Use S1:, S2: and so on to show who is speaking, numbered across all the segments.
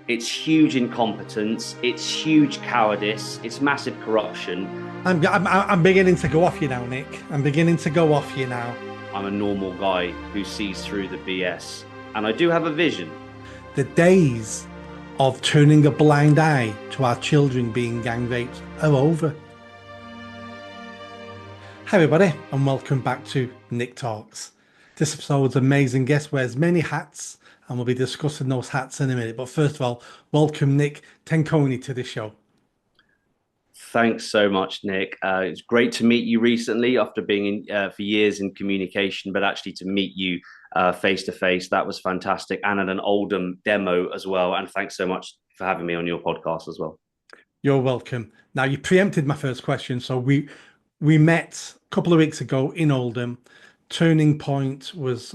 S1: It's huge incompetence. It's huge cowardice. It's massive corruption.
S2: I'm beginning to go off you now, Nick. I'm beginning to go off you now.
S1: I'm a normal guy who sees through the BS. And I do have a vision.
S2: The days of turning a blind eye to our children being gang raped are over. Hi, everybody, and welcome back to Nick Talks. This episode's amazing guest wears many hats, and we'll be discussing those hats in a minute. But first of all, welcome Nick Tenconi to the show.
S1: Thanks so much, Nick. It's great to meet you recently after being for years in communication, but actually to meet you face to face, that was fantastic. And at an Oldham demo as well. And thanks so much for having me on your podcast as well.
S2: You're welcome. Now, you preempted my first question. So we met a couple of weeks ago in Oldham. Turning Point was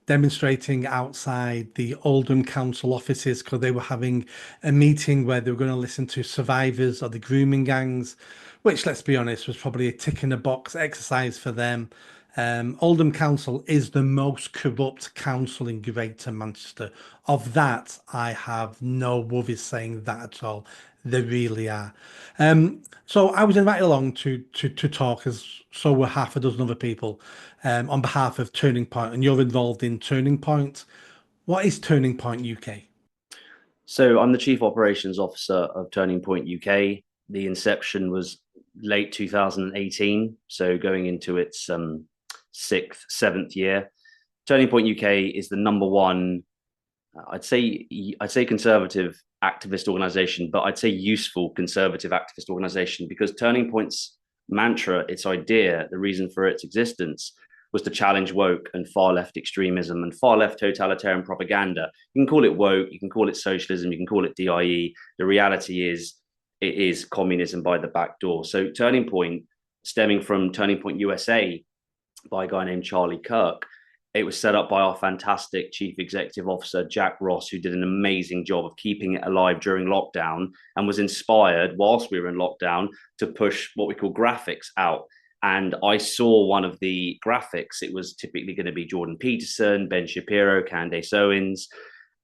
S2: demonstrating outside the Oldham Council offices because they were having a meeting where they were going to listen to survivors of the grooming gangs, which, let's be honest, was probably a tick in the box exercise for them. Oldham Council is the most corrupt council in Greater Manchester. Of that, I have no worries saying that at all. They really are. So I was invited along to talk, as so were half a dozen other people, on behalf of Turning Point, and you're involved in Turning Point. What is Turning Point UK?
S1: So I'm the Chief Operations Officer of Turning Point UK. The inception was late 2018, so going into its sixth, seventh year. Turning Point UK is the number one, I'd say conservative activist organization, but I'd say useful conservative activist organization, because Turning Point's mantra, its idea, the reason for its existence was to challenge woke and far left extremism and far left totalitarian propaganda. You can call it woke, you can call it socialism, you can call it DIE. The reality is it is communism by the back door. So Turning Point, stemming from Turning Point USA by a guy named Charlie Kirk, it was set up by our fantastic Chief Executive Officer, Jack Ross, who did an amazing job of keeping it alive during lockdown and was inspired whilst we were in lockdown to push what we call graphics out. And I saw one of the graphics. It was typically going to be Jordan Peterson, Ben Shapiro, Candace Owens,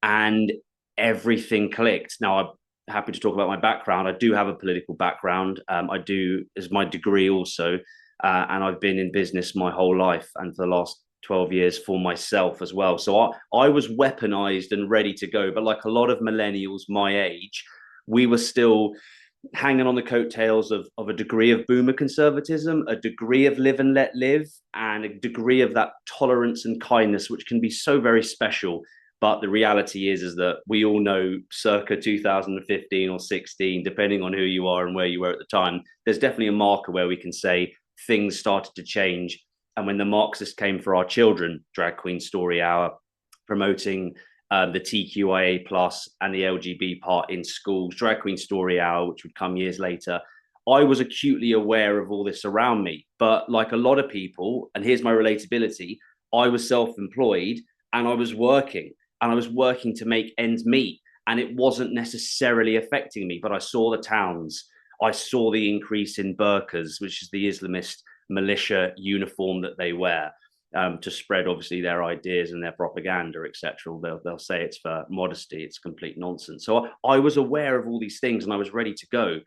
S1: and everything clicked. Now, I'm happy to talk about my background. I do have a political background. I do as my degree also. And I've been in business my whole life, and for the last 12 years for myself as well. So I was weaponized and ready to go. But like a lot of millennials my age, we were still hanging on the coattails of a degree of boomer conservatism, a degree of live and let live, and a degree of that tolerance and kindness, which can be so very special. But the reality is that we all know circa 2015 or 16, depending on who you are and where you were at the time, there's definitely a marker where we can say things started to change. And when the Marxists came for our children, Drag Queen Story Hour, promoting the TQIA plus and the LGB part in schools, Drag Queen Story Hour, which would come years later, I was acutely aware of all this around me. But like a lot of people, and here's my relatability, I was self-employed and I was working to make ends meet. And it wasn't necessarily affecting me, but I saw the towns. I saw the increase in burqas, which is the Islamist militia uniform that they wear, to spread obviously their ideas and their propaganda, etc. They'll say it's for modesty. It's complete nonsense. So I was aware of all these things and I was ready to go,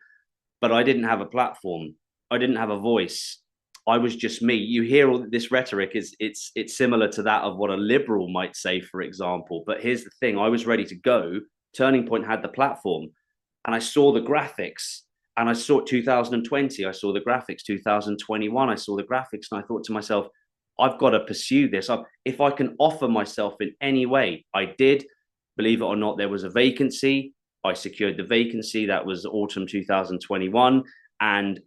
S1: but I didn't have a platform. I didn't have a voice. I was just me. You hear all this rhetoric, it's similar to that of what a liberal might say, for example. But here's the thing: I was ready to go. Turning Point had the platform, and I saw the graphics. And I saw 2020, I saw the graphics, 2021, I saw the graphics, and I thought to myself, I've got to pursue this. If I can offer myself in any way, I did. Believe it or not, there was a vacancy. I secured the vacancy. That was autumn 2021. And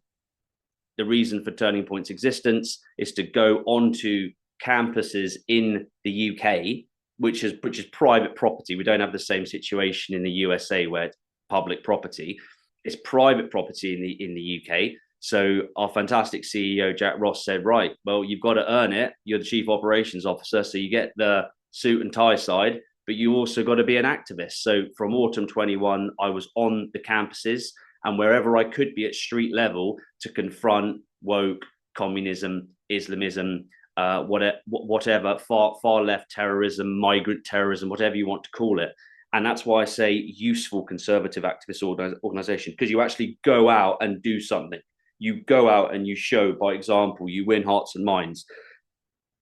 S1: the reason for Turning Point's existence is to go onto campuses in the UK, which is private property. We don't have the same situation in the USA where it's public property. It's private property in the UK. So our fantastic CEO, Jack Ross, said, right, well, you've got to earn it. You're the Chief Operations Officer, so you get the suit and tie side, but you also got to be an activist. So from autumn 21, I was on the campuses and wherever I could be at street level to confront woke, communism, Islamism, whatever, far left terrorism, migrant terrorism, whatever you want to call it. And that's why I say useful conservative activist organization, because you actually go out and do something. You go out and you show by example, you win hearts and minds.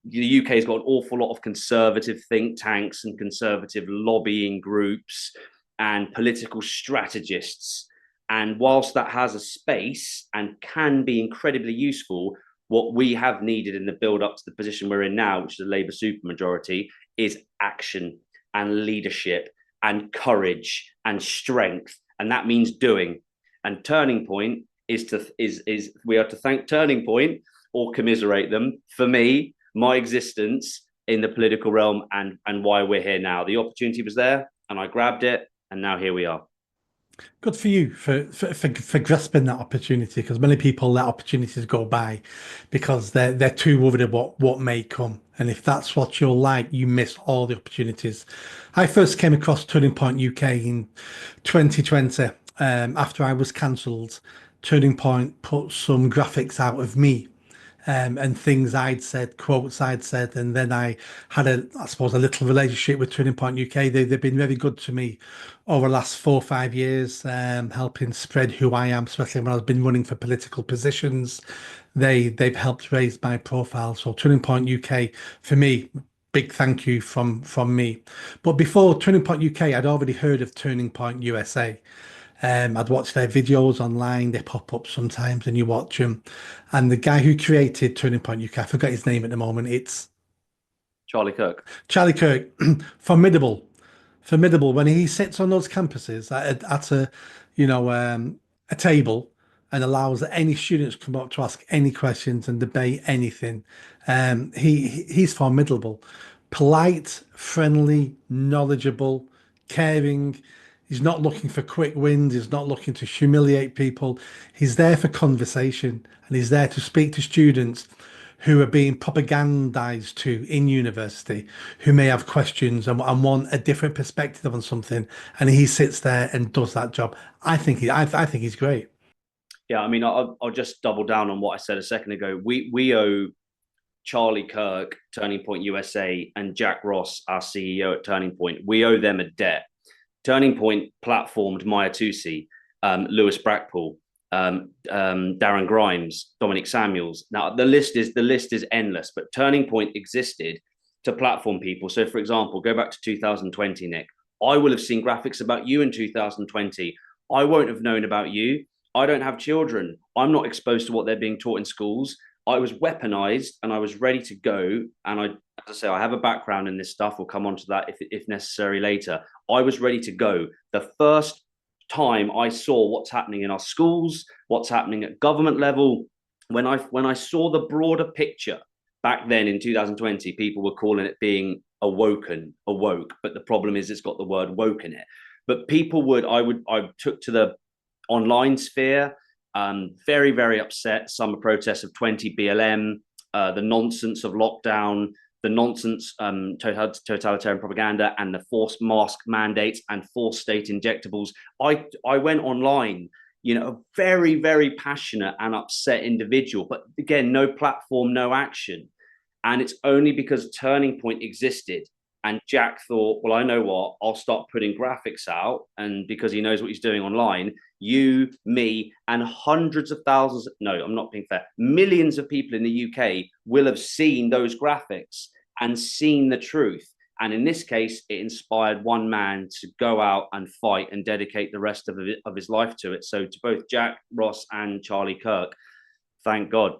S1: The UK has got an awful lot of conservative think tanks and conservative lobbying groups and political strategists. And whilst that has a space and can be incredibly useful, what we have needed in the build up to the position we're in now, which is a Labour supermajority, is action and leadership and courage and strength. And that means doing. And Turning Point is we are to thank Turning Point or commiserate them for me, my existence in the political realm, and why we're here now. The opportunity was there and I grabbed it, and now here we are.
S2: Good for you for grasping that opportunity, because many people let opportunities go by because they're too worried about what may come. And if that's what you're like, you miss all the opportunities. I first came across Turning Point UK in 2020 after I was cancelled. Turning Point put some graphics out of me and things I'd said, quotes I'd said, and then I had I suppose, a little relationship with Turning Point UK. They've been very good to me over the last 4 or 5 years, helping spread who I am, especially when I've been running for political positions. They've helped raise my profile. So Turning Point UK, for me, big thank you from me. But before Turning Point UK, I'd already heard of Turning Point USA. I'd watch their videos online. They pop up sometimes and you watch them. And the guy who created Turning Point UK, I forgot his name at the moment. It's
S1: Charlie Kirk.
S2: Charlie Kirk. Formidable. Formidable. When he sits on those campuses at a table and allows any students to come up to ask any questions and debate anything. He's formidable. Polite, friendly, knowledgeable, caring. He's not looking for quick wins. He's not looking to humiliate people. He's there for conversation, and he's there to speak to students who are being propagandized to in university, who may have questions and want a different perspective on something. And he sits there and does that job. I think he's great.
S1: Yeah, I mean, I'll just double down on what I said a second ago. We owe Charlie Kirk, Turning Point USA, and Jack Ross, our CEO at Turning Point, we owe them a debt. Turning Point platformed Maya Tusi, Lewis Brackpool, Darren Grimes, Dominic Samuels. Now the list is endless, but Turning Point existed to platform people. So, for example, go back to 2020, Nick. I will have seen graphics about you in 2020. I won't have known about you. I don't have children. I'm not exposed to what they're being taught in schools. I was weaponized and I was ready to go. And as I say, I have a background in this stuff. We'll come on to that if necessary later. I was ready to go. The first time I saw what's happening in our schools, what's happening at government level, when I saw the broader picture back then in 2020, people were calling it being awoke, but the problem is it's got the word woke in it. But I took to the online sphere, very, very upset. Summer protests of 20 BLM, the nonsense of lockdown, the nonsense totalitarian propaganda, and the forced mask mandates and forced state injectables. I went online, a very, very passionate and upset individual, but again, no platform, no action. And it's only because Turning Point existed and Jack thought, well, I know what, I'll start putting graphics out. And because he knows what he's doing online, you, me, and hundreds of thousands, no, I'm not being fair, millions of people in the UK will have seen those graphics and seen the truth. And in this case, it inspired one man to go out and fight and dedicate the rest of his life to it. So to both Jack Ross and Charlie Kirk, thank God.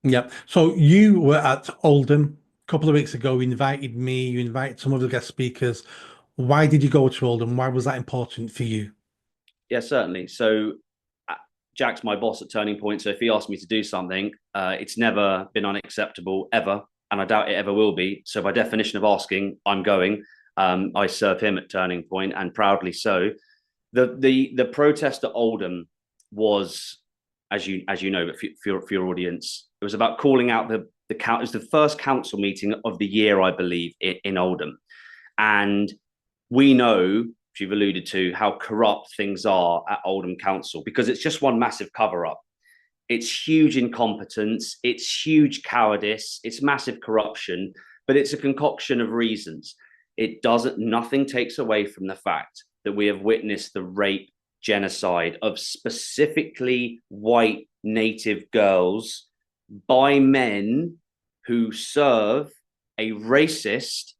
S2: Yep. So you were at Oldham a couple of weeks ago. You invited me, you invited some of the guest speakers. Why did you go to Oldham? Why was that important for you?
S1: Yeah, certainly. So Jack's my boss at Turning Point. So if he asks me to do something, it's never been unacceptable ever. And I doubt it ever will be. So by definition of asking, I'm going. I serve him at Turning Point, and proudly so. The protest at Oldham was, as you know, but for your audience, it was about calling out it was the first council meeting of the year, I believe, in Oldham. And we know, which you've alluded to, how corrupt things are at Oldham Council, because it's just one massive cover-up. It's huge incompetence, it's huge cowardice, it's massive corruption, but it's a concoction of reasons. it doesn't, nothing takes away from the fact that we have witnessed the rape genocide of specifically white native girls by men who serve a racist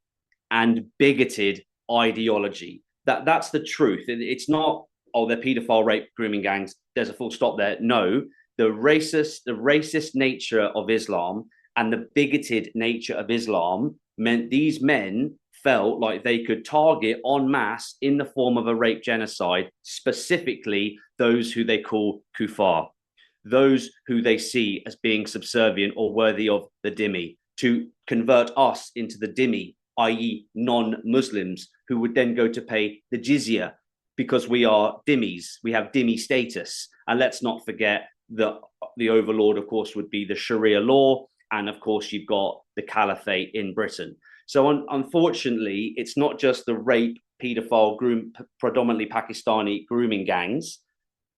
S1: and bigoted ideology. That's the truth. It's not, oh, they're pedophile, rape, grooming gangs. There's a full stop there. No, the racist nature of Islam and the bigoted nature of Islam meant these men felt like they could target en masse in the form of a rape genocide, specifically those who they call kuffar, those who they see as being subservient or worthy of the dhimmi, to convert us into the dhimmi, i.e. non-Muslims, who would then go to pay the jizya because we are dhimmis, we have dhimmi status. And let's not forget that the overlord, of course, would be the Sharia law. And of course, you've got the caliphate in Britain. So unfortunately, it's not just the rape, paedophile, predominantly Pakistani grooming gangs,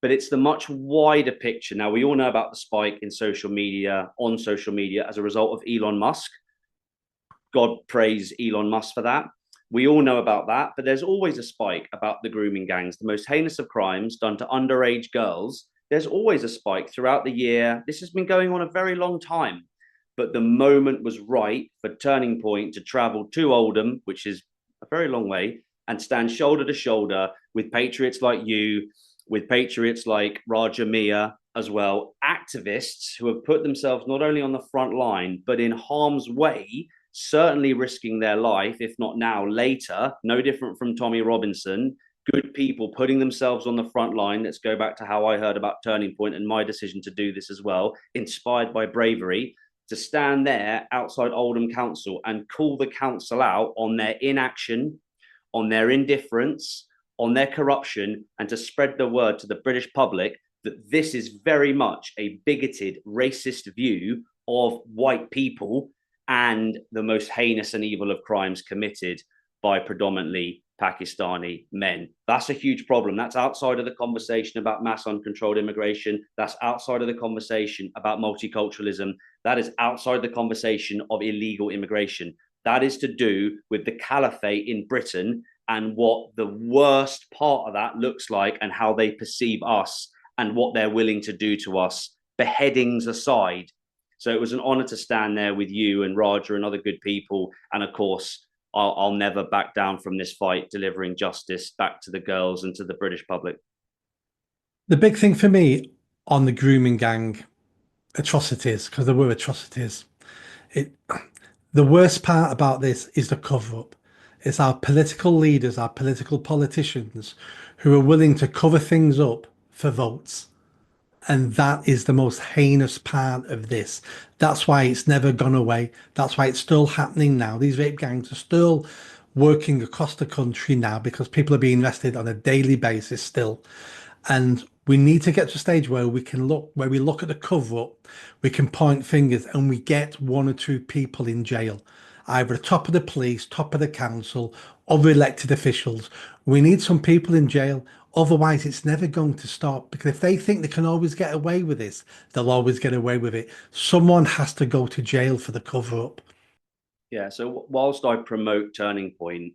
S1: but it's the much wider picture. Now, we all know about the spike in social media, on social media, as a result of Elon Musk. God praise Elon Musk for that. We all know about that, but there's always a spike about the grooming gangs, the most heinous of crimes done to underage girls. There's always a spike throughout the year. This has been going on a very long time, but the moment was right for Turning Point to travel to Oldham, which is a very long way, and stand shoulder to shoulder with patriots like you, with patriots like Raja Mia as well, activists who have put themselves not only on the front line, but in harm's way, certainly risking their life, if not now, later, no different from Tommy Robinson. Good people putting themselves on the front line. Let's go back to how I heard about Turning Point and my decision to do this as well, inspired by bravery, to stand there outside Oldham Council and call the council out on their inaction, on their indifference, on their corruption, and to spread the word to the British public that this is very much a bigoted, racist view of white people and the most heinous and evil of crimes committed by predominantly Pakistani men. That's a huge problem. That's outside of the conversation about mass uncontrolled immigration. That's outside of the conversation about multiculturalism. That is outside the conversation of illegal immigration. That is to do with the caliphate in Britain and what the worst part of that looks like and how they perceive us and what they're willing to do to us, beheadings aside. So it was an honor to stand there with you and Raja and other good people. And of course, I'll never back down from this fight, delivering justice back to the girls and to the British public.
S2: The big thing for me on the grooming gang atrocities, because there were atrocities, the worst part about this is the cover up. It's our political leaders, our political politicians who are willing to cover things up for votes. And that is the most heinous part of this. That's why it's never gone away. That's why it's still happening now. These rape gangs are still working across the country now because people are being arrested on a daily basis still. And we need to get to a stage where we look at the cover up, we can point fingers and we get one or two people in jail, either top of the police, top of the council, other elected officials. We need some people in jail. Otherwise, it's never going to stop, because if they think they can always get away with this, they'll always get away with it. Someone has to go to jail for the cover up.
S1: Yeah. So whilst I promote Turning Point,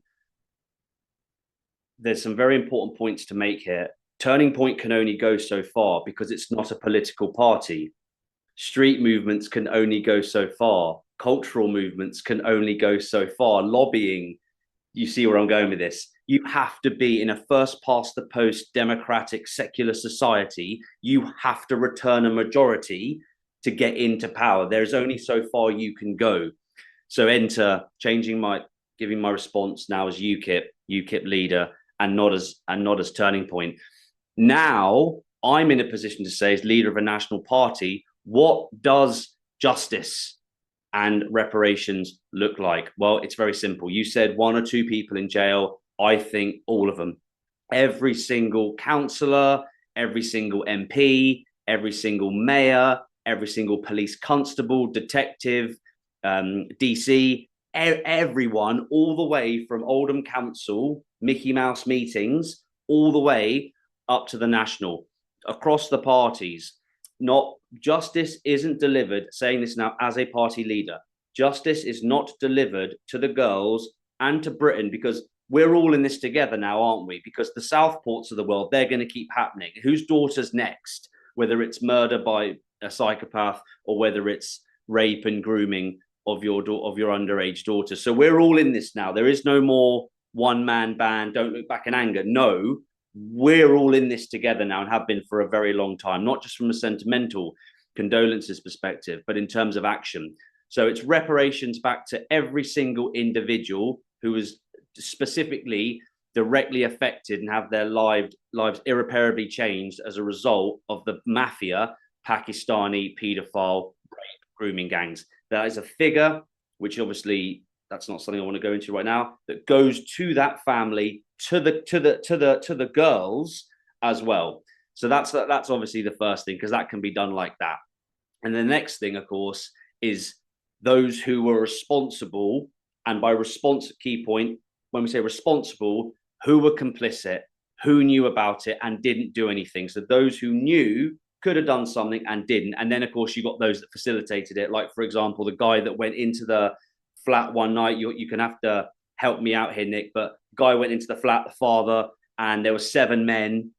S1: there's some very important points to make here. Turning Point can only go so far because it's not a political party. Street movements can only go so far. Cultural movements can only go so far. Lobbying, you see where I'm going with this. You have to be in a first past the post democratic secular society. You have to return a majority to get into power. There's only so far you can go. So enter giving my response now as UKIP leader and not as Turning Point. Now I'm in a position to say, as leader of a national party, what does justice and reparations look like? Well, it's very simple. You said one or two people in jail. I think all of them. Every single councillor, every single MP, every single mayor, every single police constable, detective, DC, everyone, all the way from Oldham Council, Mickey Mouse meetings, all the way up to the national, across the parties. Not justice isn't delivered, saying this now as a party leader. Justice is not delivered to the girls and to Britain, because we're all in this together now, aren't we? Because the Southports of the world, they're going to keep happening. Whose daughter's next? Whether it's murder by a psychopath or whether it's rape and grooming of your underage daughter. So we're all in this now. There is no more one man band. Don't look back in anger. No, we're all in this together now and have been for a very long time, not just from a sentimental condolences perspective, but in terms of action. So it's reparations back to every single individual who was specifically directly affected and have their lives irreparably changed as a result of the mafia, Pakistani paedophile rape grooming gangs. That is a figure which obviously that's not something I want to go into right now, that goes to that family, to the girls as well. So that's obviously the first thing, because that can be done like that. And the next thing, of course, is those who were responsible, and by key point, when we say responsible, who were complicit, who knew about it and didn't do anything. So those who knew could have done something and didn't. And then, of course, you got those that facilitated it. Like, for example, the guy that went into the flat one night, you can have to help me out here, Nick, but guy went into the flat, the father, and there were 7 men,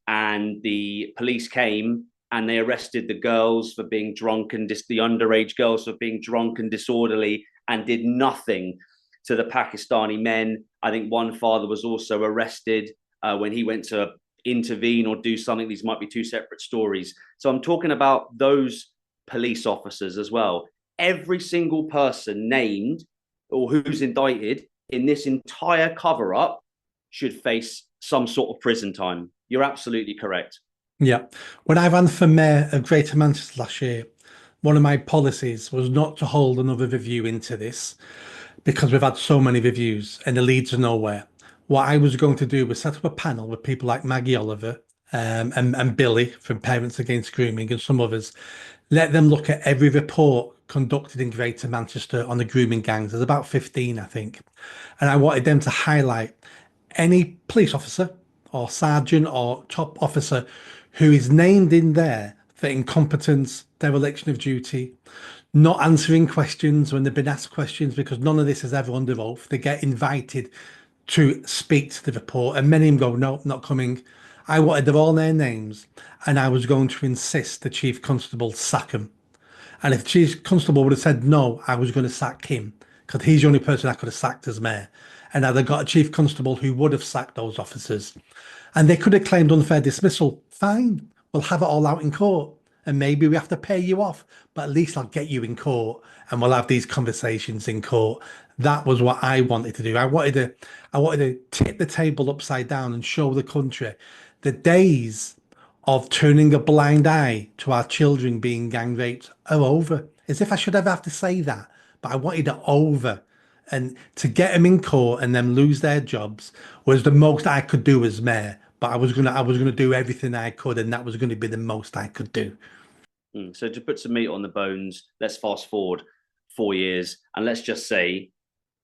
S1: and the police came and they arrested the girls for being drunk and the underage girls for being drunk and disorderly, and did nothing to the Pakistani men. I think one father was also arrested when he went to intervene or do something. These might be 2 separate stories. So I'm talking about those police officers as well. Every single person named or who's indicted in this entire cover-up should face some sort of prison time. You're absolutely correct.
S2: Yeah. When I ran for mayor of Greater Manchester last year, one of my policies was not to hold another review into this, because we've had so many reviews and it leads to nowhere. What I was going to do was set up a panel with people like Maggie Oliver and Billy from Parents Against Grooming and some others. Let them look at every report conducted in Greater Manchester on the grooming gangs. There's about 15, I think. And I wanted them to highlight any police officer or sergeant or top officer who is named in there for incompetence, dereliction of duty, not answering questions when they've been asked questions, because none of this is ever under oath. They get invited to speak to the report and many of them go, no, not coming. I wanted all their names, and I was going to insist the chief constable sack him. And if the chief constable would have said no, I was going to sack him, because he's the only person I could have sacked as mayor. And I'd have got a chief constable who would have sacked those officers. And they could have claimed unfair dismissal. Fine, we'll have it all out in court. And maybe we have to pay you off, but at least I'll get you in court and we'll have these conversations in court. That was what I wanted to do. I wanted to tip the table upside down and show the country the days of turning a blind eye to our children being gang raped are over. As if I should ever have to say that, but I wanted it over. And to get them in court and them lose their jobs was the most I could do as mayor. But I was gonna do everything I could, and that was going to be the most I could do.
S1: So to put some meat on the bones, let's fast forward 4 years and let's just say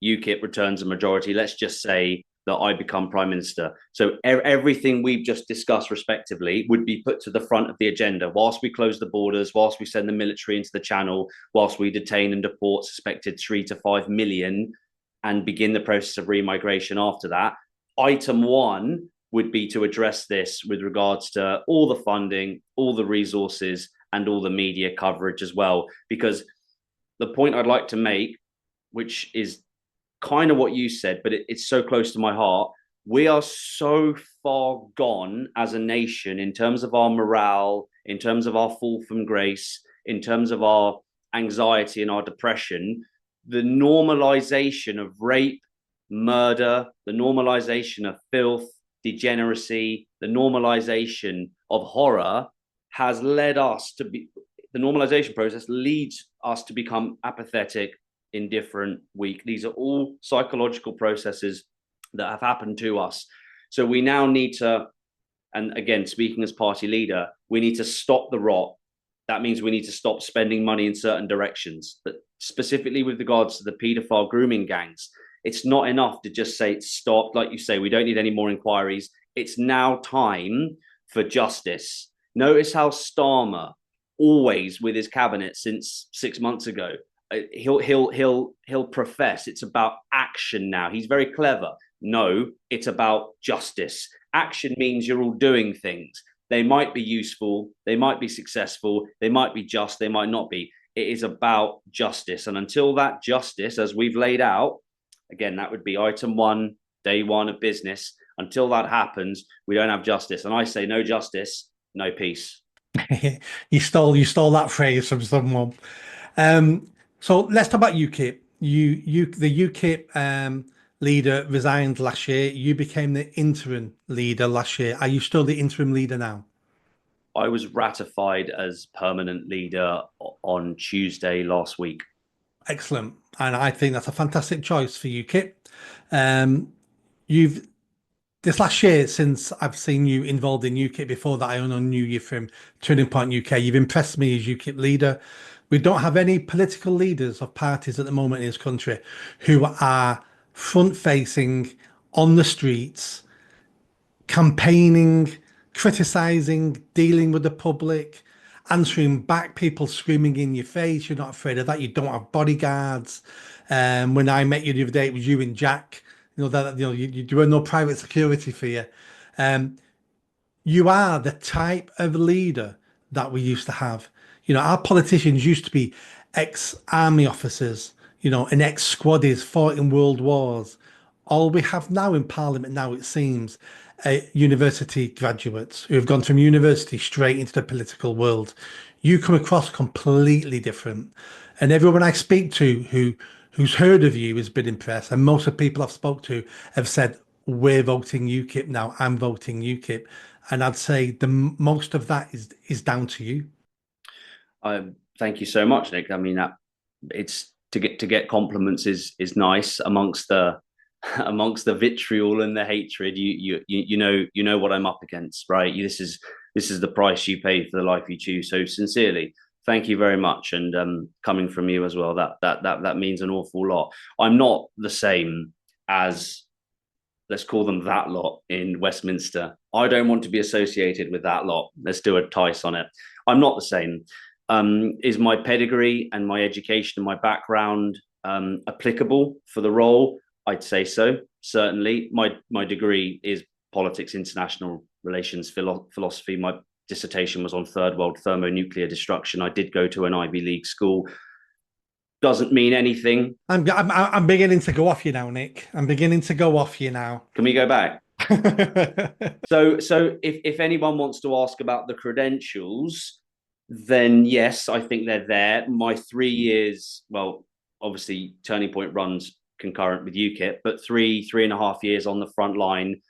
S1: UKIP returns a majority. Let's just say that I become Prime Minister. So everything we've just discussed respectively would be put to the front of the agenda whilst we close the borders, whilst we send the military into the channel, whilst we detain and deport suspected 3 to 5 million and begin the process of remigration after that. Item 1 would be to address this with regards to all the funding, all the resources, and all the media coverage as well. Because the point I'd like to make, which is kind of what you said, but it's so close to my heart, we are so far gone as a nation in terms of our morale, in terms of our fall from grace, in terms of our anxiety and our depression. The normalization of rape, murder, the normalization of filth, degeneracy, the normalization of horror has led us to be, the normalization process leads us to become apathetic, indifferent, weak. These are all psychological processes that have happened to us. So we now need to, and again, speaking as party leader, we need to stop the rot. That means we need to stop spending money in certain directions. But specifically with regards to the paedophile grooming gangs, it's not enough to just say it's stopped. Like you say, we don't need any more inquiries. It's now time for justice. Notice how Starmer, always with his cabinet since 6 months ago, he'll profess it's about action now. He's very clever. No, it's about justice. Action means you're all doing things. They might be useful, they might be successful, they might be just, they might not be. It is about justice. And until that justice, as we've laid out, again, that would be item one, day one of business. Until that happens, we don't have justice. And I say no justice, no peace.
S2: You stole that phrase from someone. So let's talk about UKIP. The UKIP leader resigned last year. You became the interim leader last year. Are you still the interim leader now?
S1: I was ratified as permanent leader on Tuesday last week.
S2: Excellent. And I think that's a fantastic choice for UKIP. You've this last year, since I've seen you involved in UKIP, before that I only knew you from Turning Point UK, you've impressed me as UKIP leader. We don't have any political leaders of parties at the moment in this country who are front facing on the streets, campaigning, criticizing, dealing with the public, answering back, people screaming in your face. You're not afraid of that. You don't have bodyguards. When I met you the other day, it was you and Jack. You were no private security for you. You are the type of leader that we used to have. Our politicians used to be ex-army officers, and ex-squaddies fought in world wars. All we have now in Parliament now, it seems, university graduates who have gone from university straight into the political world. You come across completely different. And everyone I speak to who's heard of you has been impressed. And most of the people I've spoke to have said, we're voting UKIP now. I'm voting UKIP. And I'd say the most of that is down to you.
S1: Thank you so much, Nick. I mean, that it's to get compliments is nice amongst the amongst the vitriol and the hatred. You know what I'm up against, right? This is the price you pay for the life you choose. So sincerely, thank you very much. And coming from you as well, that means an awful lot. I'm not the same as, let's call them that lot in Westminster. I don't want to be associated with that lot. Let's do a Tice on it. I'm not the same. Is my pedigree and my education and my background applicable for the role? I'd say so. Certainly, my degree is politics, international relations, philosophy. My dissertation was on third world thermonuclear destruction. I did go to an Ivy League school. Doesn't mean anything.
S2: I'm beginning to go off you now, Nick. I'm beginning to go off you now.
S1: Can we go back? So if anyone wants to ask about the credentials, then yes, I think they're there. My 3 years, well, obviously Turning Point runs concurrent with UKIP, but 3.5 years on the front line,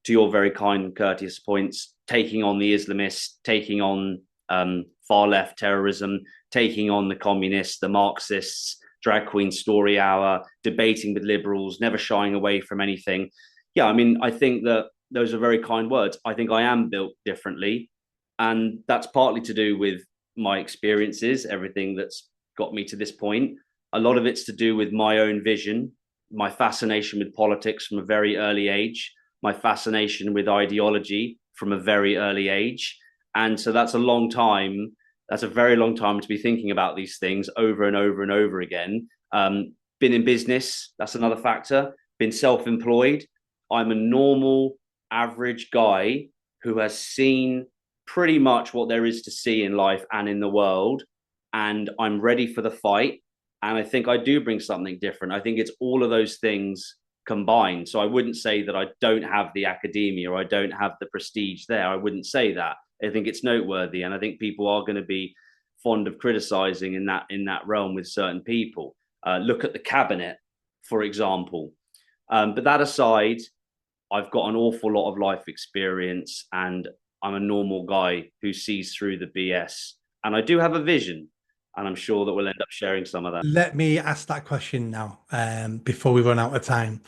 S1: to your very kind and courteous points, taking on the Islamists, taking on far left terrorism, taking on the communists, the Marxists, drag queen story hour, debating with liberals, never shying away from anything. Yeah, I mean, I think that those are very kind words. I think I am built differently. And that's partly to do with my experiences, everything that's got me to this point. A lot of it's to do with my own vision, my fascination with politics from a very early age, my fascination with ideology from a very early age. And so that's a long time. That's a very long time to be thinking about these things over and over and over again. Been in business, that's another factor. Been self-employed. I'm a normal, average guy who has seen pretty much what there is to see in life and in the world. And I'm ready for the fight. And I think I do bring something different. I think it's all of those things combined. So I wouldn't say that I don't have the academia or I don't have the prestige there. I wouldn't say that. I think it's noteworthy. And I think people are going to be fond of criticizing in that realm with certain people. Look at the cabinet, for example. But that aside, I've got an awful lot of life experience and I'm a normal guy who sees through the BS. And I do have a vision. And I'm sure that we'll end up sharing some of that.
S2: Let me ask that question now, before we run out of time.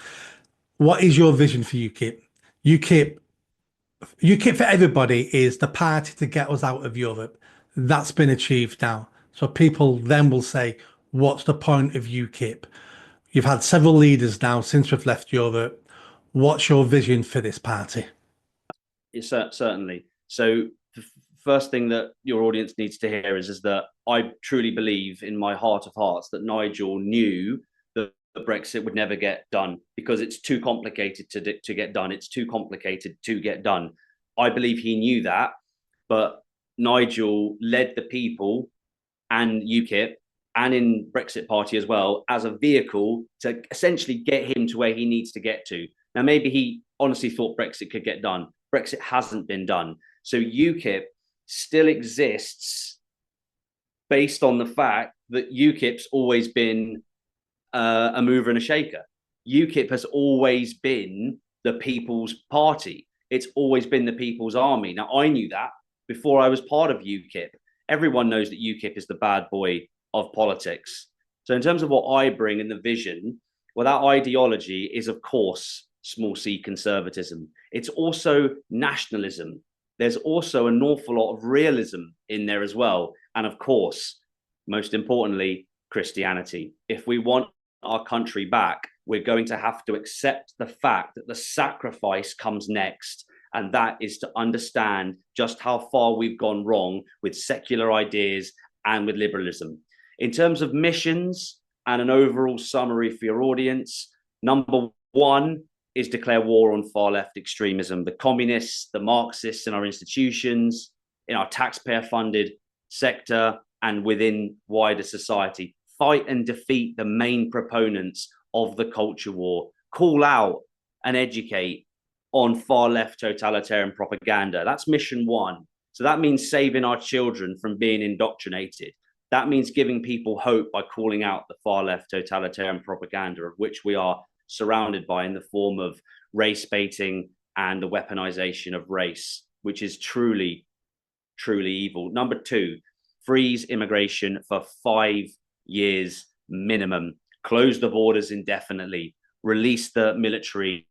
S2: What is your vision for UKIP? UKIP for everybody is the party to get us out of Europe. That's been achieved now. So people then will say, what's the point of UKIP? You've had several leaders now since we've left Europe. What's your vision for this party?
S1: Certainly. So first thing that your audience needs to hear is that I truly believe in my heart of hearts that Nigel knew that Brexit would never get done because it's too complicated to get done. It's too complicated to get done. I believe he knew that, but Nigel led the people and UKIP and in Brexit Party as well as a vehicle to essentially get him to where he needs to get to. Now, maybe he honestly thought Brexit could get done. Brexit hasn't been done. So UKIP still exists based on the fact that UKIP's always been a mover and a shaker. UKIP has always been the people's party. It's always been the people's army. Now, I knew that before I was part of UKIP. Everyone knows that UKIP is the bad boy of politics. So in terms of what I bring in the vision, well, that ideology is, of course, small c conservatism. It's also nationalism. There's also an awful lot of realism in there as well. And of course, most importantly, Christianity. If we want our country back, we're going to have to accept the fact that the sacrifice comes next. And that is to understand just how far we've gone wrong with secular ideas and with liberalism. In terms of missions and an overall summary for your audience, number one is declare war on far left extremism, the communists, the Marxists in our institutions, in our taxpayer funded sector, and within wider society. Fight and defeat the main proponents of the culture war. Call out and educate on far left totalitarian propaganda. That's mission one. So that means saving our children from being indoctrinated. That means giving people hope by calling out the far left totalitarian propaganda, of which we are surrounded by in the form of race baiting and the weaponization of race, which is truly, truly evil. Number two, freeze immigration for 5 years minimum, close the borders indefinitely, release the military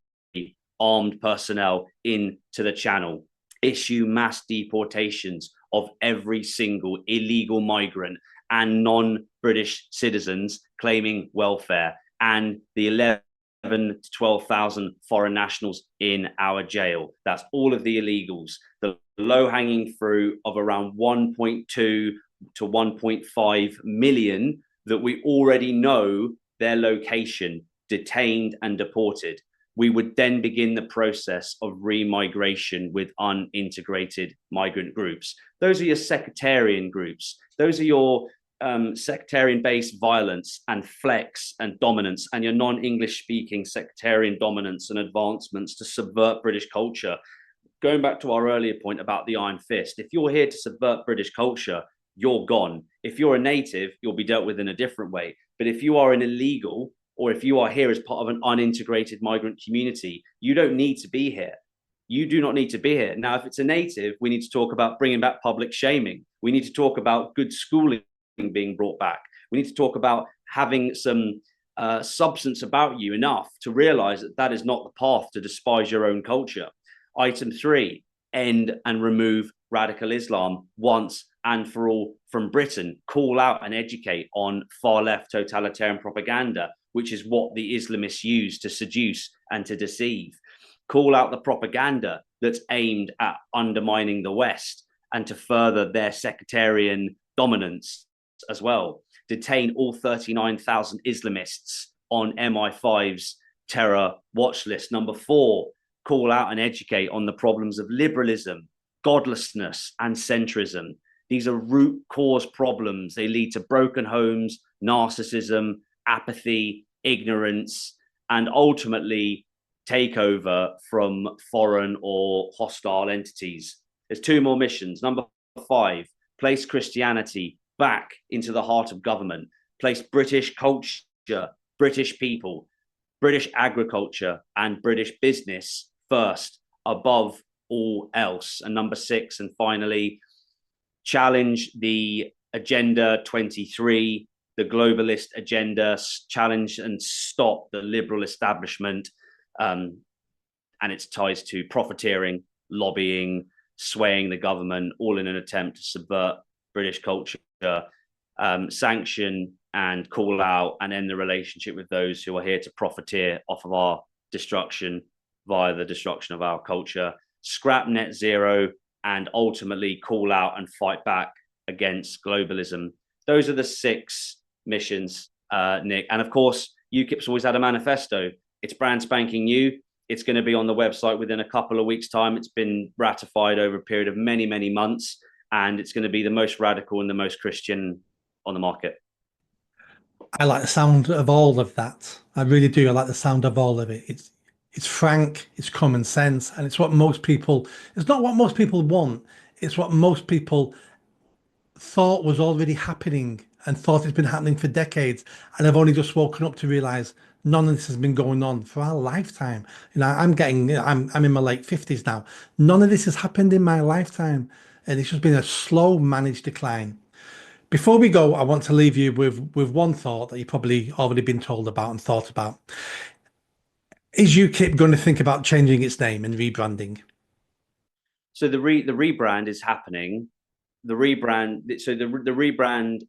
S1: armed personnel into the channel, issue mass deportations of every single illegal migrant and non-British citizens claiming welfare, and the 11 to 12,000 foreign nationals in our jail. That's all of the illegals. The low-hanging fruit of around 1.2 to 1.5 million that we already know their location, detained and deported. We would then begin the process of remigration with unintegrated migrant groups. Those are your sectarian groups. Those are your sectarian-based violence and flex and dominance, and your non-English speaking sectarian dominance and advancements to subvert British culture. Going back to our earlier point about the iron fist, if you're here to subvert British culture, you're gone. If you're a native, you'll be dealt with in a different way. But if you are an illegal, or if you are here as part of an unintegrated migrant community, you don't need to be here. You do not need to be here. Now, if it's a native, we need to talk about bringing back public shaming. We need to talk about good schooling being brought back. We need to talk about having some substance about you enough to realize that that is not the path to despise your own culture. Item 3, end and remove radical Islam once and for all from Britain. Call out and educate on far left totalitarian propaganda, which is what the Islamists use to seduce and to deceive. Call out the propaganda that's aimed at undermining the West and to further their sectarian dominance as well. Detain all 39,000 Islamists on MI5's terror watch list. Number 4, call out and educate on the problems of liberalism, godlessness, and centrism. These are root cause problems. They lead to broken homes, narcissism, apathy, ignorance, and ultimately takeover from foreign or hostile entities. There's 2 more missions. Number 5, place Christianity back into the heart of government. Place British culture, British people, British agriculture, and British business first, above all else. And number 6, and finally, challenge the Agenda 23, the globalist agenda, challenge and stop the liberal establishment and its ties to profiteering, lobbying, swaying the government, all in an attempt to subvert British culture, sanction and call out and end the relationship with those who are here to profiteer off of our destruction via the destruction of our culture. Scrap net zero and ultimately call out and fight back against globalism. Those are the 6 missions, Nick. And of course, UKIP's always had a manifesto. It's brand spanking new. It's going to be on the website within a couple of weeks' time. It's been ratified over a period of many, many months, and it's going to be the most radical and the most Christian on the market.
S2: I like the sound of all of that. I really do. I like the sound of all of it. It's frank, it's common sense, and it's what most people, it's not what most people want. It's what most people thought was already happening and thought it's been happening for decades. And I've only just woken up to realize none of this has been going on for our lifetime. I'm in my late 50s now. None of this has happened in my lifetime. And it's just been a slow managed decline. Before we go, I want to leave you with one thought that you've probably already been told about and thought about. Is UKIP going to think about changing its name and rebranding?
S1: So the rebrand is happening. The rebrand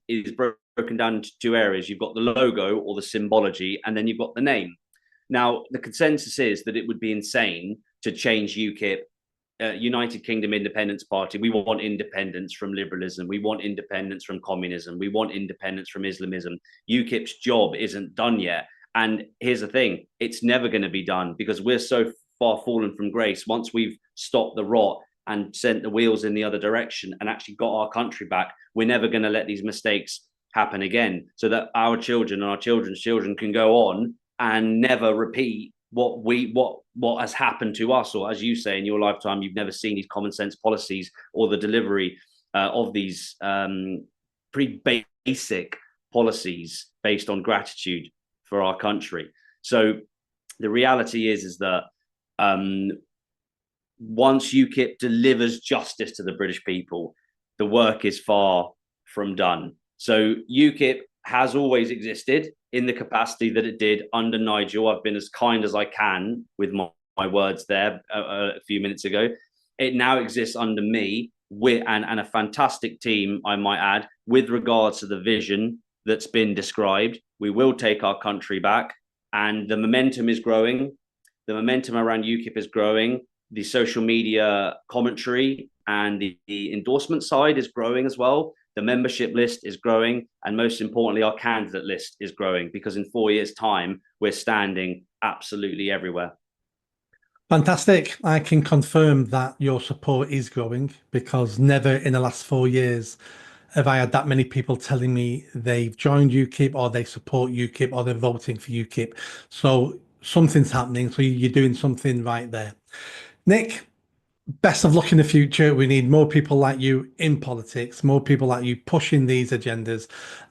S1: is broken down into 2 areas. You've got the logo or the symbology, and then you've got the name. Now, the consensus is that it would be insane to change UKIP, United Kingdom Independence Party. We want independence from liberalism. We want independence from communism. We want independence from Islamism. UKIP's job isn't done yet. And here's the thing, it's never going to be done because we're so far fallen from grace. Once we've stopped the rot and sent the wheels in the other direction and actually got our country back, we're never going to let these mistakes happen again, so that our children and our children's children can go on and never repeat what has happened to us, or as you say, in your lifetime, you've never seen these common sense policies or the delivery of these pretty basic policies based on gratitude for our country. So the reality is that once UKIP delivers justice to the British people, the work is far from done. So UKIP has always existed in the capacity that it did under Nigel. I've been as kind as I can with my words there a few minutes ago. It now exists under me and a fantastic team, I might add, with regards to the vision that's been described. We will take our country back, and the momentum is growing. The momentum around UKIP is growing. The social media commentary and the endorsement side is growing as well. The membership list is growing, and most importantly, our candidate list is growing, because in 4 years' time, we're standing absolutely everywhere.
S2: Fantastic. I can confirm that your support is growing, because never in the last 4 years have I had that many people telling me they've joined UKIP or they support UKIP or they're voting for UKIP. So something's happening. So you're doing something right there. Nick, best of luck in the future. We need more people like you in politics, more people like you pushing these agendas,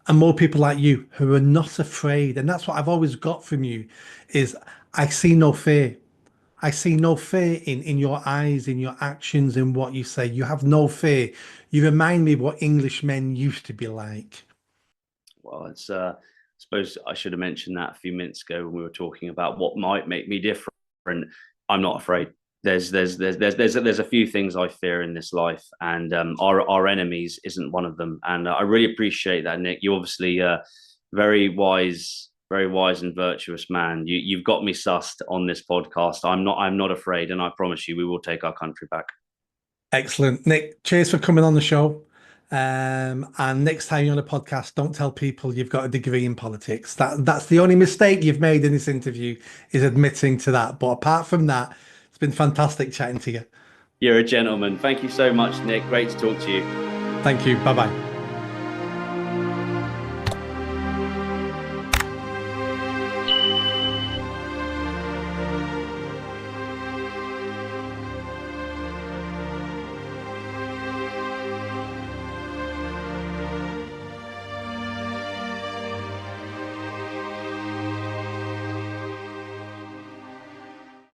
S2: and more people like you who are not afraid. And that's what I've always got from you is I see no fear. I see no fear in your eyes, in your actions, in what you say. You have no fear. You remind me of what Englishmen used to be like.
S1: Well, it's I suppose I should have mentioned that a few minutes ago when we were talking about what might make me different. I'm not afraid. There's a few things I fear in this life, and our enemies isn't one of them. And I really appreciate that, Nick. You're obviously very wise and virtuous man. You've got me sussed on this podcast. I'm not afraid, and I promise you, we will take our country back.
S2: Excellent, Nick. Cheers for coming on the show. And next time you're on a podcast, don't tell people you've got a degree in politics. That's the only mistake you've made in this interview, is admitting to that. But apart from that, it's been fantastic chatting to you.
S1: You're a gentleman. Thank you so much, Nick. Great to talk to you.
S2: Thank you. Bye bye.